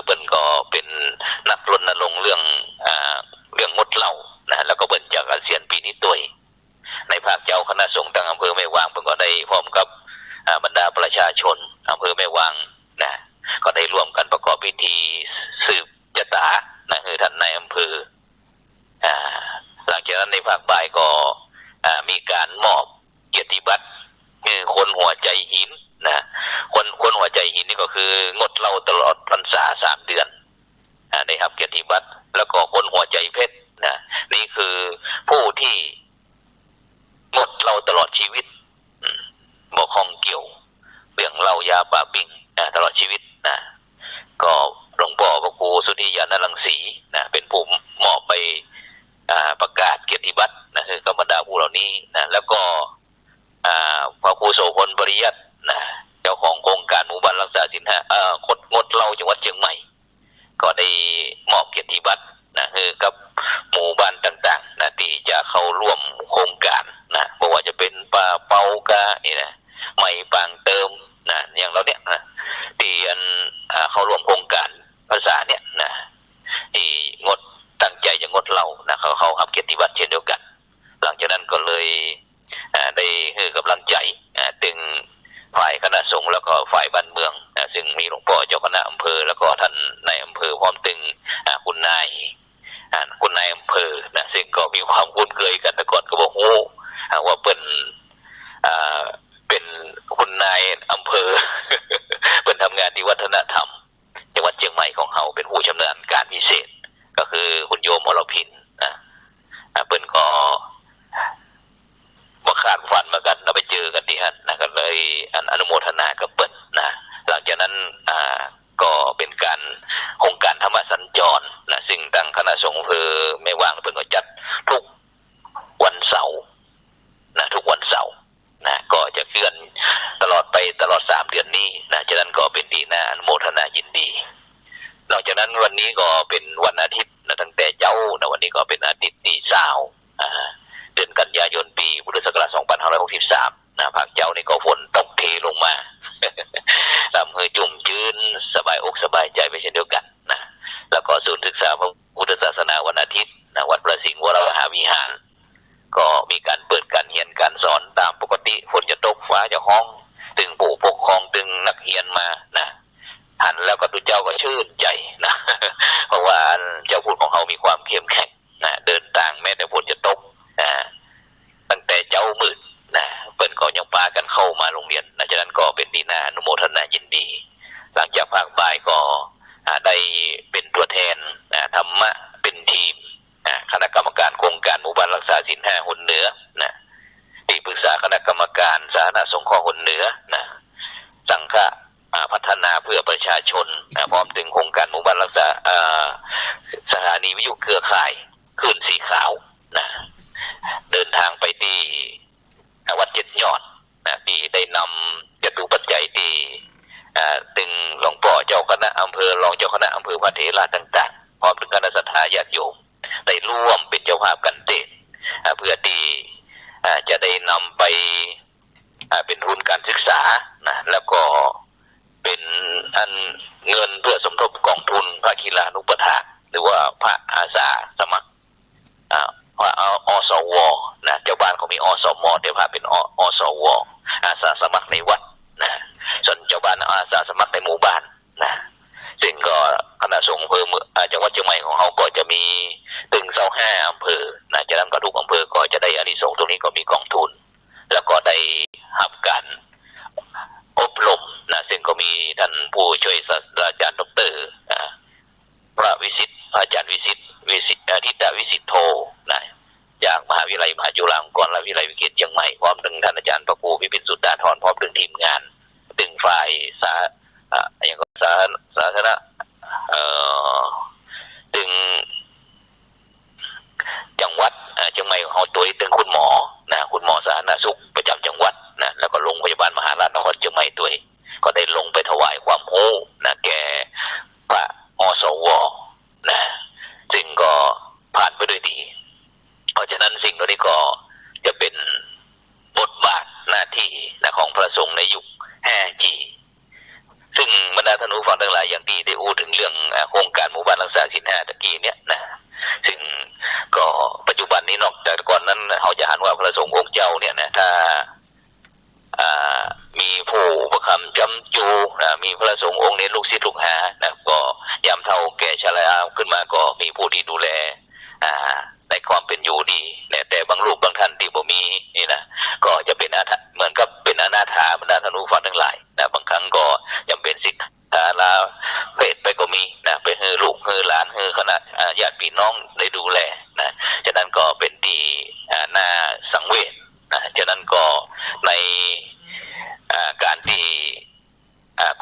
เปิ้นก็เป็นนักรณรงค์เรื่องเรื่องงดเหล้านะแล้วก็เปิ้นจากอาเซียนปีนี้ตัวยในภาคเจ้าคณะสงฆ์ตั้งอำเภอแม่วางเพิ่นก็ได้พร้อมกับบรรดาประชาชนอำเภอแม่วางนะก็ได้ร่วมกันประกอบพิธีสืบชะตานะคือท่านนายอำเภอหลังจากนั้นในภาคบ่ายก็มีการมอบเกียรติบัตรคือคนหัวใจหินนะคนหัวใจหินนี่ก็คืองดเหล้าตลอดพรรษา3 เดือนได้รับเกียรติบัตรแล้วก็คนหัวใจเพชรนะนี่คือผู้ที่งดเหล้าตลอดชีวิตบ่ข้องเกี่ยวเรื่องเหล้ายาป่าปิ้งตลอดชีวิตนะก็หลวงพ่อพระครูสุทธิยานรังสีนะเป็นผู้มอบไปประกาศเกียรติบัตรนะคือกรรมดาผู้เหล่านี้นะแล้วก็พระครูโสพลปริยัตินะเจ้าของโครงการหมู่บ้านรักษาศีล5งดเหล้าจังหวัดเชียงใหม่ก็ได้มอบเกียรติบัตรนะคือกับหมู่บ้านต่างๆนะที่จะเข้าร่วมโครงการนะไม่ว่าจะเป็นป่าเปากานี่นะใหม่ปางเติมนะอย่างเราเนี่ยนะที่เข้าร่วมโครงการภาษาเนี่ยนะที่งดตั้งใจจะงดเหล้านะเขารับเกียรติบัตรเช่นเดียวกันหลังจากนั้นก็เลยได้ให้กำลังใจถึงฝ่ายคณะสงฆ์แล้วก็ฝ่ายบ้านเมืองซึ่งมีหลวงพ่อเจ้าคณะอำเภอแล้วก็ท่านนายอำเภอพร้อมถึงคุณนายอำเภอนะซึ่งก็มีความคุ้นเคยกันแต่ก่อนก็บอกโอ้ว่าเป็นคุณนายอำเภอ เป็นทำงานที่วัฒนธรรมจังหวัดเชียงใหม่ของเขาเป็นผู้ชำนาญการพิเศษก็คือคุณโยมอรพินนะเปิ้นก็มาขาดฝันมากันเราไปเจอกันที่นั่นนะก็เลยอนุโมทนากับเปิ้นนะหลังจากนั้นก็เป็นการโครงการธรรมสัญจรนะซึ่งทางคณะสงฆ์อำเภอแม่วางเปิ้นก็จัดทุกวันเสาร์นะทุกวันเสาร์นะก็จะเคลื่อนตลอด3 เดือนนี้นะฉะนั้นก็เป็นที่น่าอนุโมทนายินดีนอกจากนั้นวันนี้ก็เป็นวันอาทิตย์นะตั้งแต่เจ้านะวันนี้ก็เป็นอาทิตย์ที่20เดือนกันยายนปีพุทธศักราช2563นะภาคเจ้านี่ก็ฝนตกเทลงมา ทำให้จุ่มชื้นสบายอกสบายใจไปเช่นเดียวกันนะแล้วก็ศูนย์ศึกษาพระพุทธศาสนาวันอาทิตย์นะวัดพระสิงห์วรมหาวิหารก็มีการเปิดการเรียนการสอนตามปกติฝนจะตกฟ้าจะห้องตึงผู้ปกครองตึงนักเรียนมานะหันแล้วก็ตุเจ้าก็ชื่นใจนะ เพราะว่าเจ้าพูดของเขามีความเข้มแข็งนะเดินทางแม้แต่ฝนจะตกตั้งแต่เจ้ามืดนะเปิ้นก็ยังพากันเข้ามาโรงเรียนนะฉะนั้นก็เป็นที่น่าอนุโมทนายินดีหลังจากภาคบ่ายก็ได้เป็นตัวแทนธรรมะเป็นทีมคณะกรรมการโครงการหมู่บ้านรักษาศีล5 หนเหนือนะที่ปรึกษาคณะกรรมการสาธารณสงเคราะห์หนเหนือนะสังฆะพัฒนาเพื่อประชาชนพร้อมถึงโครงการหมู่บ้านรักษาสถานีวิทยุเครือข่ายคลื่นสีขาวนะเดินทางไปที่วัด7 ยอดนะที่ได้นำจตุปัจจัยที่ถึงหลวงพ่อเจ้าคณะอำเภอรองเจ้าคณะอำเภอพระเถระต่างๆพร้อมถึงคณะศรัทธาญาติโยมได้ร่วมเป็นเจ้าภาพกันเตะเพื่อที่จะได้นำไปเป็นทุนการศึกษานะแล้วก็เป็นเงินเพื่อสมทบกองทุนพระกีฬานุปถากหรือว่าพระอาสาสมัครอสวนะเจ้าบ้านเขามีอสมแต่พระเป็นอสวอาสาสมัครในวัดนะส่วนเจ้าบ้านอาสาสมัครในหมู่บ้านนะซึ่งก็คณะสงฆ์อำเภอจังหวัดเชียงใหม่ของเขาก็จะมีถึง25 อำเภอนะจากนั้นก็ทุกอำเภอก็จะได้อานิสงส์ตรงนี้ก็มีกองทุนแล้วก็ได้รับการอบรมนะซึ่งก็มีท่านผู้ช่วยศาสตราจารย์ดร.พระวิสิทธิ์อาจารย์วิสิทธิ์ทิตวิสิทธิ์โทนะจากมหาวิทยาลัยมหาจุฬาลงกรณวิทยาลัยวิเทศเชียงใหม่พร้อมถึงท่านอาจารย์พระครูพิพิธสุดาธรพร้อมถึงทีมงานถึงฝ่ายสาธารณถึงจังหวัดเชียงใหม่ของเขาตัวถึงคุณหมอนะคุณหมอสาธารณสุขประจำจังหวัดนะแล้วก็โรงพยาบาลมหาราชนครเชียงใหม่ตัวก็ได้ลงไปถวายความรู้นะแก่พระอสวนะซึ่งก็ผ่านไปด้วยดีเพราะฉะนั้นสิ่งนี้ก็จะเป็น มากก็มีผู้ที่ดูแลในความเป็นอยู่ดีเนี่ยแต่บางลูกบางท่านที่บ่มีนี่นะก็จะเป็นเหมือนกับเป็นอนาถาบรรดาท่านผู้ฟังทั้งหลายนะบางครั้งก็ยังเป็นสิทธาลาเพศไปก็มีนะไปฮือลูกฮือหลานฮือคณะญาติพี่น้องได้ดูแลนะฉะนั้นก็เป็นที่น่าสังเวชนะฉะนั้นก็ในการที่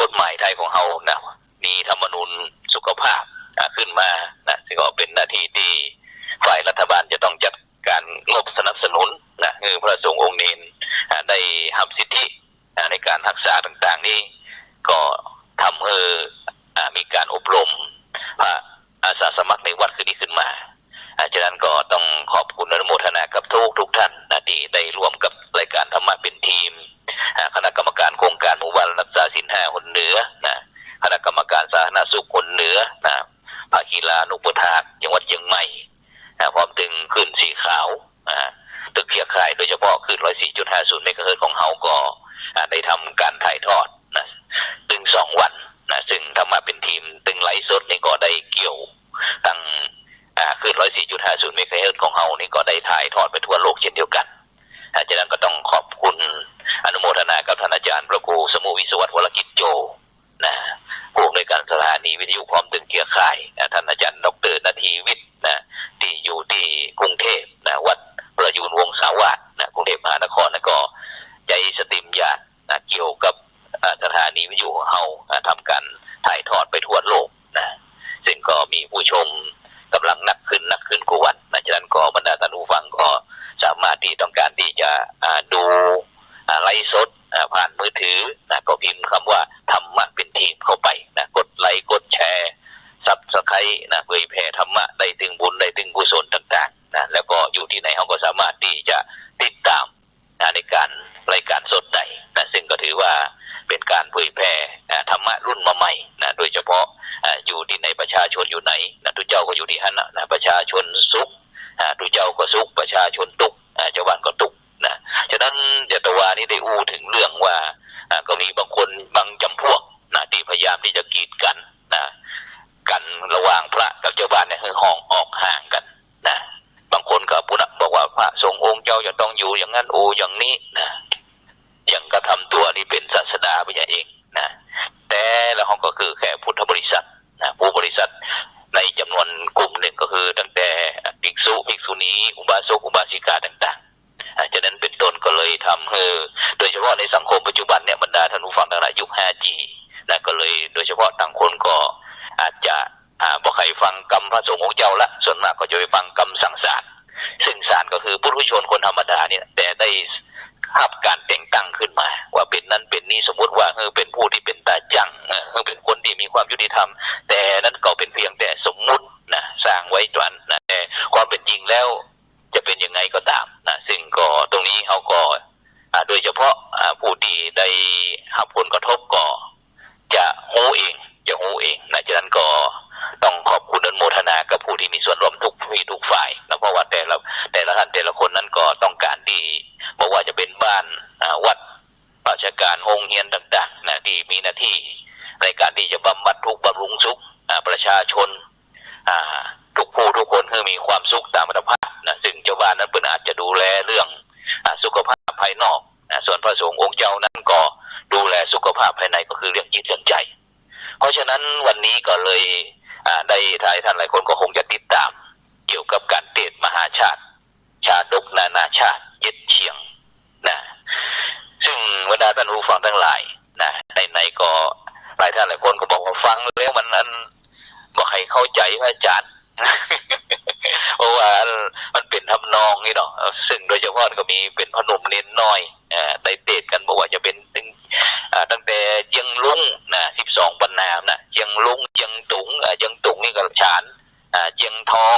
กฎหมายไทยของเฮานะมีธรรมนูญสุขภาพขึ้นมานะซึ่งก็เป็นหน้าที่ที่ฝ่ายรัฐบาลจะต้องจัดการงบสนับสนุนนะคือพระสงฆ์องค์เนรได้รับสิทธิในการรักษาต่างๆนี้ก็ทำให้มีการอบรมพระอาสาสมัครในวัดคืนนี้ขึ้นมาฉะนั้นก็ต้องขอบคุณอนุโมทนากับทุกท่านนะที่ได้ร่วมกับรายการธรรมะเป็นทีมคณะกรรมการโครงการหมู่บ้านรักษาศีล5คนเหนือนะคณะกรรมการสาธารณสุขคนเหนือนะภาคีลานุปถากจังหวัดเชียงใหม่พร้อมถึงขึ้นสีขาวตึกเขียข่ายโดยเฉพาะขึ้น 104.50 เมกะเฮิรตซ์ของเฮาก็ได้ทำการถ่ายทอดนะถึง2 วันนะซึ่งธรรมะเป็นทีมตึงไลฟ์สดนี่ก็ได้เกี่ยวตั้งขึ้น 104.50 เมกะเฮิรตซ์ของเฮานี่ก็ได้ถ่ายทอดไปทั่วโลกเช่นเดียวกันฉะนั้นก็ต้องขอบคุณอนุโมทนากับท่านอาจารย์พระครูสมุวิศวัตรวรกิจโจนะผู้อำนวยการสถานีวิทยุพร้อมตึงเกียร์ข่ายท่านอาจารย์ดร.นาทีวิทย์นะที่อยู่ที่กรุงเทพนะวัดประยูรวงศาวาสนะกรุงเทพมหานครนะก็ใจสติมญาตินะเกี่ยวกับสถานีวิทยุของเฮาทำการถ่ายทอดไปทั่วโลกนะซึ่งก็มีผู้ชมกำลังนักขึ้นกว่าวันนะฉะนั้นก็บรรดาท่านผู้ฟังก็สามารถที่ต้องการที่จะดูไลฟ์สดผ่านมือถือนะก็พิมพ์คำว่าธรรมะเป็นทีมเข้าไปนะกดไลค์กดแชร์Subscribe นะเผยแผ่ธรรมะได้ถึงบุญได้ถึงกุศลต่างๆนะแล้วก็อยู่ที่ไหนเขาก็สามารถที่จะติดตามในการรายการสดได้นะซึ่งก็ถือว่าเป็นการเผยแผ่ธรรมะรุ่นมาใหม่นะโดยเฉพาะอยู่ที่ไหนประชาชนอยู่ไหนนะทุกเจ้าก็อยู่ที่นั่นนะประชาชนสุขทุกเจ้าก็สุขประชาชนทุกข์ชาวบ้านก็ทุกข์นะฉะนั้นจัตวานี้ได้อู้ถึงเรื่องว่าก็มีบางคนบางจำพวกนะที่พยายามที่จะกีดกันนะกันระหว่างพระกับชาวบ้านเนี่ยคือห้องออกห่างกันนะบางคนก็บอกว่าพระสงฆ์องค์เจ้าจะต้องอยู่อย่างนั้นอย่างนี้นะยังกระทำตัวนี่เป็นศาสดาไปอย่างเองนะแต่ละห้องก็คือแค่พุทธบริษัทนะผู้บริษัทในจำนวนกลุ่มหนึ่งก็คือตั้งแต่ภิกษุภิกษุณีอุบาสกอุบาสิกาต่างๆฉะนั้นเป็นต้นก็เลยทำให้โดยเฉพาะในสังคมปัจจุบันเนี่ยบรรดาท่านผู้ฟังทั้งหลายยุค 5G นะก็เลยโดยเฉพาะต่างคนก็อาจจะบ่ใครฟังกรรมพระสงฆ์ของเจ้าละส่วนมากก็จะไปฟังกรรมสั่งศาลซึ่งศาลก็คือผู้ชนคนธรรมดาเนี่ยแต่ได้รับการแต่งตั้งขึ้นมาว่าเป็นนั้นเป็นนี้สมมุติว่าเป็นผู้ที่เป็นตาจังเป็นคนที่มีความยุติธรรมแต่นั้นก็เป็นเพียงแต่สมมุตินะสร้างไว้จนนะแต่ความเป็นจริงแล้วจะเป็นยังไงก็ตามนะซึ่งก็ตรงนี้เขาก็โดยเฉพาะผู้ที่ได้รับผลกระทบก็จะรู้เองนะฉะนั้นก็ต้องขอบคุณอนุโมทนากับผู้ที่มีส่วนร่วมทุกฝ่ายนะเพราะว่าแต่ละท่านแต่ละคนนั้นก็ต้องการที่บอกว่าจะเป็นบ้านวัดราชการโรงเรียนต่างๆนะที่มีหน้าที่ในการที่จะบำบัดทุกข์บำรุงสุขประชาชนทุกผู้ทุกคนให้มีความสุขตามอัตภาพนะซึ่งเจ้าบ้านนั้นเป็นอาจจะดูแลเรื่องสุขภาพภายนอกส่วนพระสงฆ์องค์เจ้านั้นก็ดูแลสุขภาพภายในก็คือเรื่องจิตเรื่องใจเพราะฉะนั้นวันนี้ก็เลยได้ทายท่านหลายคนก็คงจะติดตามเกี่ยวกับการเทศน์มหาชาติชาดกนานาชาติเย็ดเชียงนะซึ่งบรรดาท่านผู้ฟังทั้งหลายนะในก็หลายท่านหลายคนก็บอกว่าฟังแล้วมันบอกให้เข้าใจพระอาจารย์ เพราะว่ามันเป็นทำนองนี่เนาะซึ่งโดยเฉพาะก็มีเป็นพนมเน้นน้อยได้เทศน์กันบอกว่าจะเป็นตั้งแต่เจียงลุงนะ12 บรรณามนะเจียงลุงเจียงตุงนี่ก็ฉานเจียงทอง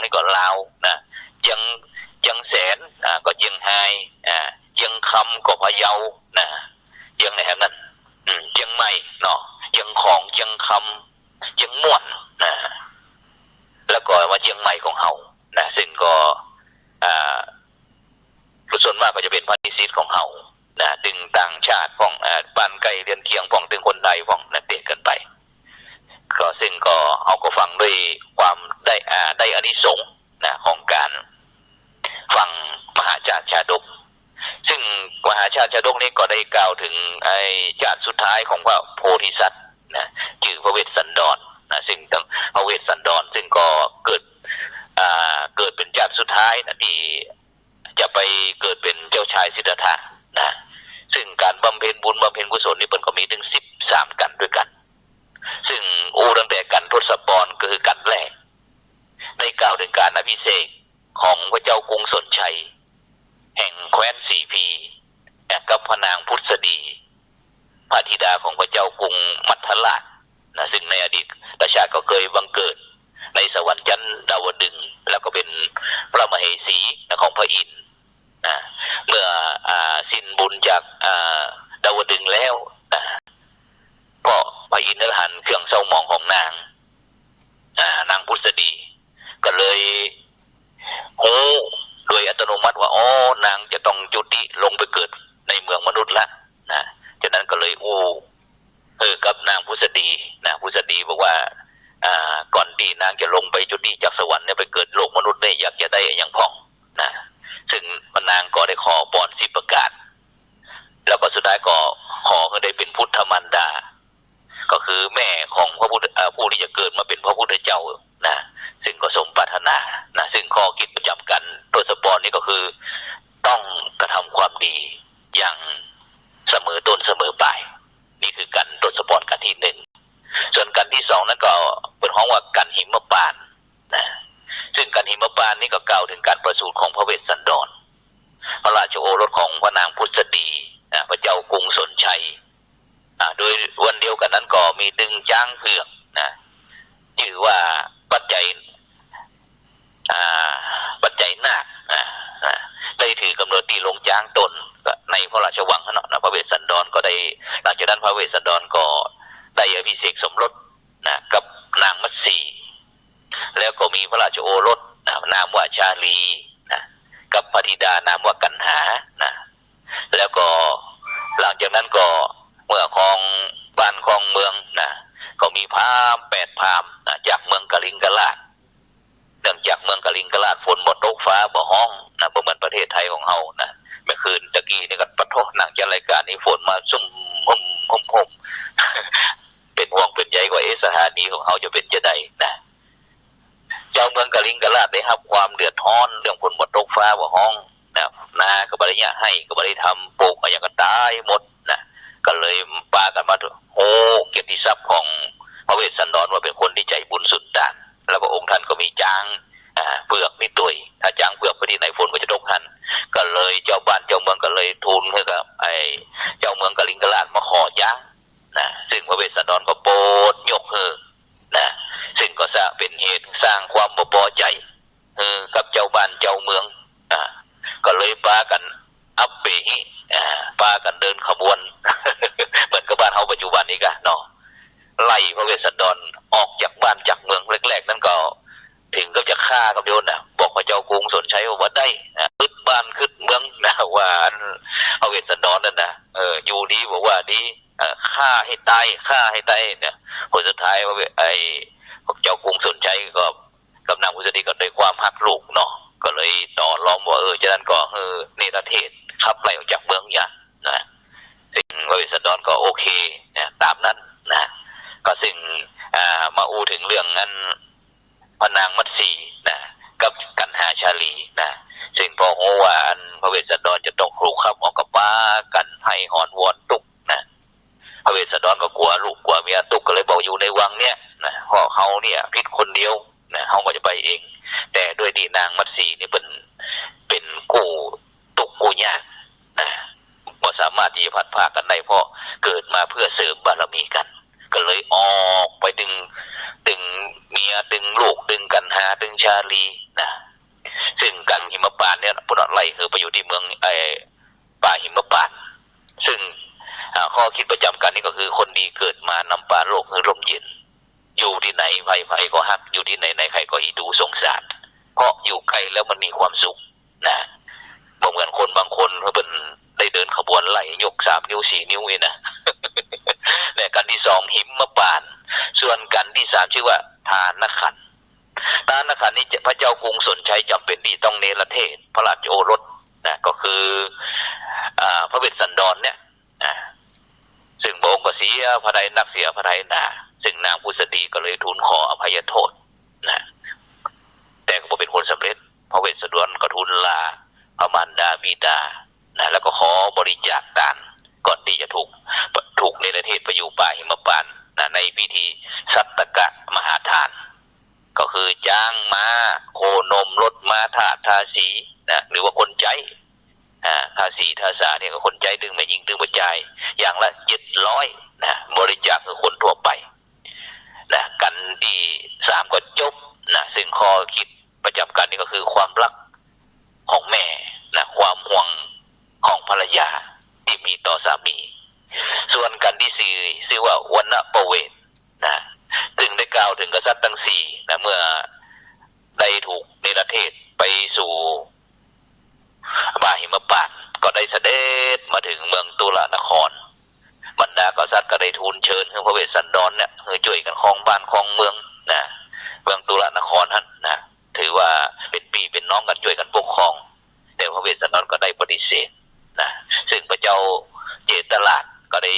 นี่ก็ลาวนะเจียงแสนก็เจียงไฮเจียงคำก็พะเยานะเจียงไหนครับนั่นเจียงใหม่เนาะเจียงของเจียงคำเจียงม่วนนะแล้วก็มาเจียงใหม่ของเฮานะซึ่งก็ส่วนมากก็จะเป็นพระนิสิตของเฮานะดึงต่างชาติของบ้านไกลเรียนเคียงของถึงคนไทยของนั่นเตะกันไปก็ซึ่งก็เอาก็ฟังด้วย ท้ายของพระโพธิสัตว์นะชื่อพระเวสสันดรนะซึ่งพระเวสสันดรซึ่งก็เกิดเป็นชาติสุดท้ายนะที่จะไปเกิดเป็นเจ้าชายสิทธัตถะนะซึ่งการบำเพ็ญบุญบำเพ็ญกุศลนี่เพิ่นก็มีถึง13กันด้วยกันซึ่งตั้งแต่กันทศพรก็คือกันแรกได้กล่าวถึงการอภิเษกของพระเจ้ากรุงสนชัยแห่งแคว้นสีพีกับพระนางพุทธดีพระธิดาของพระเจ้ากรุงมัทราชนะซึ่งในอดีตราชาก็เคยบังเกิดในสวรรค์ชั้นดาวดึงส์แล้วก็เป็นพระมเหสีของพระอินทร์นะเมื่อสิ้นบุญจากดาวดึงส์แล้วเพราะพระอินทร์นั้นหันเครื่องเศร้าหมองของนางพุทธดีก็เลยโดยอัตโนมัติว่านางจะต้องจุติลงไปเกิดในเมืองมนุษย์ละนะฉะนั้นก็เลยกับนางพุทธดีนะพุทธดีบอกว่าก่อนที่นางจะลงไปจุติจากสวรรค์เนี่ยไปเกิดโลกมนุษย์เนี่ยอยากจะได้อย่างพ่องนะซึ่งนางก็ได้ขอพร10ประการแล้วก็สุดท้ายก็ขอให้ได้เป็นพุทธมารดาก็คือแม่ของพระพุทธผู้ที่จะเกิดมาเป็นพระพุทธเจ้านะซึ่งก็สมปรารถนานะซึ่งข้อคิดประจำกันทศพรนี่ก็คือต้องกระทำความดีอย่างเสมอต้นเสมอปลายนี่คือกันทศพรกันที่1ส่วนกันที่2นั้นก็เป็นห้องว่ากันหิมปานนะซึ่งกันหิมปานนี่ก็กล่าวถึงการประสูติของพระเวสสันดรพระราชโอรสของพระนางพุทธดีพระเจ้ากรุงสนชัยโดยวันเดียวกันนั้นก็มีดึงจ้างเผือกนะชื่อว่าปัจจัยนาคได้ถือกำเนิดที่ลงจ้างตนในพระราชวังนะพระเวสสันดรก็ได้หลังจากนั้นพระเวสสันดรก็ได้อภิเษกสมรสนะกับนางมัตสีแล้วก็มีพระราชโอรสนามว่าชาลีนะกับพระธิดานามว่ากันหานะแล้วก็หลังจากนั้นก็เมื่อครองบ้านครองเมืองนะก็มีพราหมณ์8พราหมณ์จากเมืองกลิงกราชเนื่องจากเมืองกลิงกราชฝนบ่ตกฟ้าบ่ห้องนะบ่เหมือนประเทศไทยของเฮานะเมื่อคืนตะกี้นี่ก็ปะทะหนังจัดรายการนี้ฝนมาซุ่มห่มเป็นห่วงเป็นใยว่าสถานีของเฮาจะเป็นจะใดนะเจ้าเมืองกลิงกราชได้รับความเดือดร้อนเรื่องฝนบ่ตกฟ้าบ่ห้องนะนาก็บ่ได้ยะให้ก็บ่ได้ทำปลูกอย่างก็ตายหมดนะก็เลยปากันมาเกียรติทรัพย์ของพระเวสสันดรว่าเป็นคนที่ใจบุญสุดด่านแล้วพระองค์ท่านก็มีจ้างเปลือกนิดตุยถ้าจ้างเปลือกไปที่ไหนฝนก็จะตกทันก็เลยเจ้าบ้านเจ้าเมืองก็เลยทูลให้กับเจ้าเมืองกลิงกราชมาขอจ้างนะซึ่งพระเวสสันดรก็โปรดยกนะซึ่งก็จะเป็นเหตุสร้างความบ่พอใจกับเจ้าบ้านเจ้าเมืองก็เลยปากันอัปเปหิปากันเดินขบวน เหมือนกับบ้านเฮาปัจจุบันนี้กะเนาะไล่พระเวสสันดรออกจากบ้านจากเมืองแรกๆนั้นก็ถึงก็จะฆ่ากับโยนนะบอกพระเจ้ากรุงสนชัยว่าได้ขึ้นบ้านขึ้นเมืองนะว่าพระเวสสันดรนั่นนะอยู่ดีบอกว่าดีฆ่าให้ตายเนี่ยผลสุดท้ายว่าพระเจ้ากรุงสนชัยก็กำลังพุทธดีก็ด้วยความฮักลูกเนาะก็เลยต่อรองว่าฉะนั้นก็เนรเทศขับไล่ออกจากเมืองอย่านะซึ่งพระเวสสันดรก็โอเคนะตามนั้นนะก็ซึ่งมาถึงเรื่องนั้นพระนางมัตสีนะกับกันหาชาลีนะซึ่งพอโหว่าพระเวสสันดรจะต้องครูขับออกกับป้ากันให้หอนวอนตุกนะพระเวสสันดรก็กลัวลูกกลัวเมียตุกก็เลยบอกอยู่ในวังเนี้ยนะเพราะเขาเนี่ยพิษคนเดียวนะเขาก็จะไปเองแต่ด้วยดีนางมัตสีนี่เป็นกู้ตุกกู้ยากนะบ่สามารถที่จะพัดพากันได้เพราะเกิดมาเพื่อเสริมบารมีกันก็เลยออกไปดึงเมียดึงลูกดึงกันหาดึงชาลีนะซึ่งกันหิมปานเนี่ยพวกนั้นไล่ไปอยู่ที่เมืองป่าหิมปานซึ่งข้อคิดประจำกันนี่ก็คือคนดีเกิดมานำป่าโลกคือร่มเย็นอยู่ที่ไหนไผก็ฮักอยู่ที่ไหนใครก็อีดูสงสารเพราะอยู่ใกล้แล้วมันมีความสุขนะบ่เหมือนคนบางคนเขาเป็นได้เดินขบวนไล่ยก3 นิ้ว 4 นิ้วนะ เนี่ยกันที่2หิมปานส่วนกันที่3ชื่อว่าทานขันธ์นี่พระเจ้ากรุงสนชัยจำเป็นที่ต้องเนรเทศพระราชโอรสนะก็คือพระเวสสันดรเนี่ย ซึ่งพระองค์ก็เสียพระทัยนักเสียพระทัยหนาซึ่งนางพุทธดีก็เลยทูลขออภัยโทษนะแต่ก็บ่เป็นผลสำเร็จพระเวสสันดรก็ทูลลาพระมารดาบิดานะแล้วก็ขอบริจาคทานก่อนที่จะถูกในประเทศไปอยู่ป่าหิมพานต์นะในพิธีสัตตกะมหาทานก็คือจ้างม้าโคนมรถม้าทาสทาสีนะหรือว่าคนใจทาสีทาสาเนี่ยก็คนใจตึงไม่ยิงตึงปัจจัยอย่างละ700นะบริจาคคือคนทั่วไปนะกันที่3ก็จบนะซึ่งข้อคิดประจำกันนี่ก็คือความรักของแม่นะความห่วงของภรรยาที่มีต่อสามีส่วนกันที่4ชื่อว่าวนประเวทนะซึ่งได้กล่าวถึงกษัตริย์ทั้ง4นะเมื่อได้ถูกเนรเทศไปสู่ป่าหิมพานต์ก็ได้เสด็จมาถึงเมืองตุลานครบรรดากษัตริย์ก็ได้ทูลเชิญให้พระเวสสันดรเนี่ยช่วยกันครองบ้านครองเมืองนะเมืองตุลานครนั้นนะถือว่าเป็นพี่เป็นน้องกันช่วยกันปกครองแต่พระเวสสันดรก็ได้ปฏิเสธนะซึ่งพระเจ้าเจตลาดก็ได้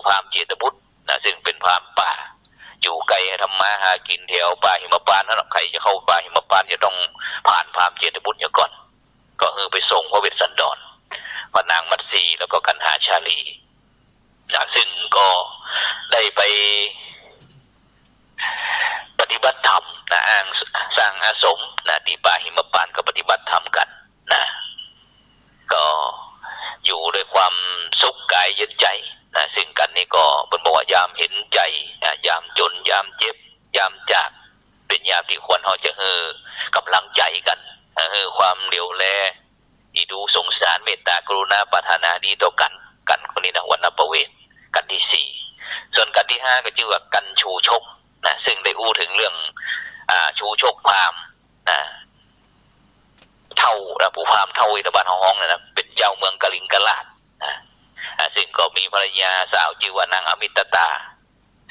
พราหมณ์เจตบุตรนะซึ่งเป็นพราหมณ์ป่าอยู่ไกลทำมาหากินแถวป่าหิมพานต์นั้นใครจะเข้าป่าหิมพานต์จะต้องผ่านพราหมณ์เจตบุตรก่อนก็ไปส่งพระเวสสันดรพระนางมัตสีแล้วก็กันหาชาลีนะซึ่งก็ได้ไปปฏิบัติธรรมนะสร้างอาสมนะที่ป่าหิมพานต์ก็ปฏิบัติธรรมกันนะก็อยู่ด้วยความสุขกายเย็นใจนะซึ่งกันนี้ก็เป็นบอกว่ายามเห็นใจนะยามจนยามเจ็บยามจากเป็นยามที่ควรเราจะกำลังใจกันความเหลียวแลที่ดูสงสารเมตตากรุณาปรารถนาดีต่อกันคนนี้นะวนประเวทกันที่4ส่วนกันที่5ก็ชื่อว่ากันชูชกนะซึ่งได้อู้ถึงเรื่องชูชกพราหมณ์นะเท่าผู้พราหมณ์เท่าอิตาบานห้องนะเป็นเจ้าเมืองกลิงกลาดนะซึ่งก็มีภรรยาสาวชื่อว่านางอมิตตา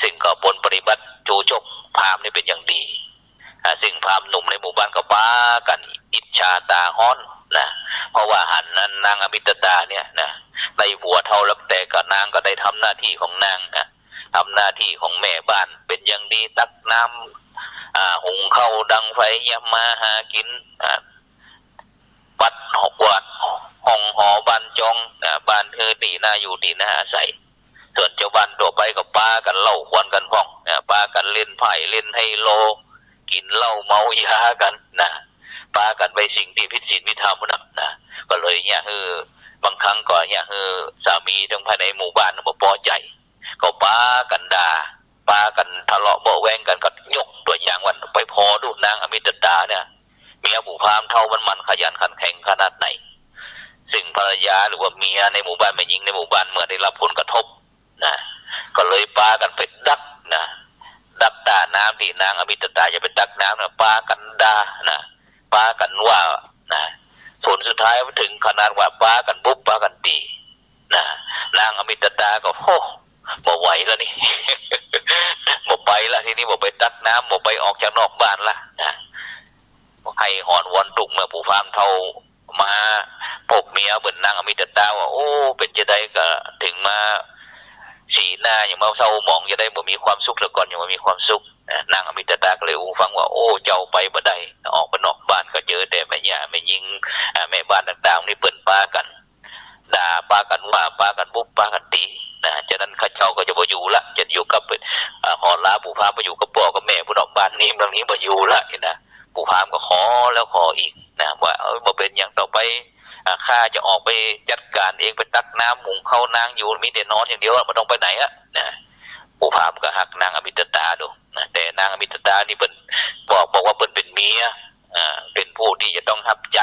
ซึ่งก็ผลปฏิบัติชูชกพราหมณ์นี่เป็นอย่างดีซึ่งพราหมณ์หนุ่มในหมู่บ้านก็ป้ากันอิจฉาตาฮ้อนนะเพราะว่าหันนั้นนางอมิตตาเนี่ยนะได้ผัวเท่าแล้วแต่ก็นางก็ได้ทำหน้าที่ของนางนะทำหน้าที่ของแม่บ้านเป็นอย่างดีตักน้ำหุงข้าวดังไฟยามมาหากินปัดหอกวัดห้องหอบ้านจองบ้านตีหน้าอยู่ตีหน้าอาศัยส่วนเจ้าบ้านตัวไปก็ป้ากันเล่าควนกันพ้องป้ากันเล่นไพ่เล่นไฮโลกินเหล้าเมายากันนะป้ากันไปสิ่งที่ผิดศีลผิดธรรมนะก็เลยเนี่ยบางครั้งก็เนี่ยสามีทั้งภายในหมู่บ้านบ่พอใจก็ป้ากันด่าป้ากันทะเลาะเบาแวงกันก็ยกตัวอย่างวันไปพอดูนางอมิตตาเนี่ยเมียผู้พราหมณ์เท่ามันขยันขันแข็งขนาดไหนซึ่งภรรยาหรือว่าเมียในหมู่บ้านแม่หญิงในหมู่บ้านเมื่อได้รับผลกระทบนะก็เลยป้ากันไปดักด่าน้ำที่นางอมิตตาจะไปดักน้ำนะป้ากันด่านะป้ากันว่านะผลสุดท้ายถึงขนาดว่าป้ากันปุ๊บป้ากันตีนะนางอมิตตาก็บ่ไหวแล้วนี่ บ่ไปละทีนี้บ่ไปตักน้ำบ่ไปออกจากนอกบ้านละนะให้หอนวอนตุกเมื่อผู้พราหมณ์เท่ามาพบเมียเหมือนนางอมิตตาว่าโอ้เป็นจะได้ก็ถึงมาสีหน้าอย่างมาเศร้าหมองจะได้บ่มีความสุขแล้วก่อนอย่างมีความสุขนางอมิตตาก็เลยฟังว่าโอ้เจ้าไปบ่ได้ออกไปนอกบ้านก็เจอแต่แม่ย่าแม่ยิงแม่บ้านต่างๆนี่เปิ้นป้ากันด่าป้ากันว่าป้ากันปุ๊บป้ากันตีนะฉะนั้นข้าเจ้าก็จะบ่อยู่ละจะอยู่กับหอลาผู้พราหมณ์มาอยู่กับพ่อกับแม่ผู้นอกบ้านนี้เมืองนี้บ่อยู่ละนะผู้พราหมณ์ก็ขอแล้วขออีกนะว่าบ่เป็นอย่างต่อไปข้าจะออกไปจัดการเองไปตักน้ำหุงข้าวนางอยู่มีแต่นอนอย่างเดียวไม่ต้องไปไหนนะผู้พราหมณ์ก็หักนางอมิตตาดูนะแต่นางอมิตตานี่เป็นบอกว่าเป็นเมียเป็นผู้ที่จะต้องรับใจ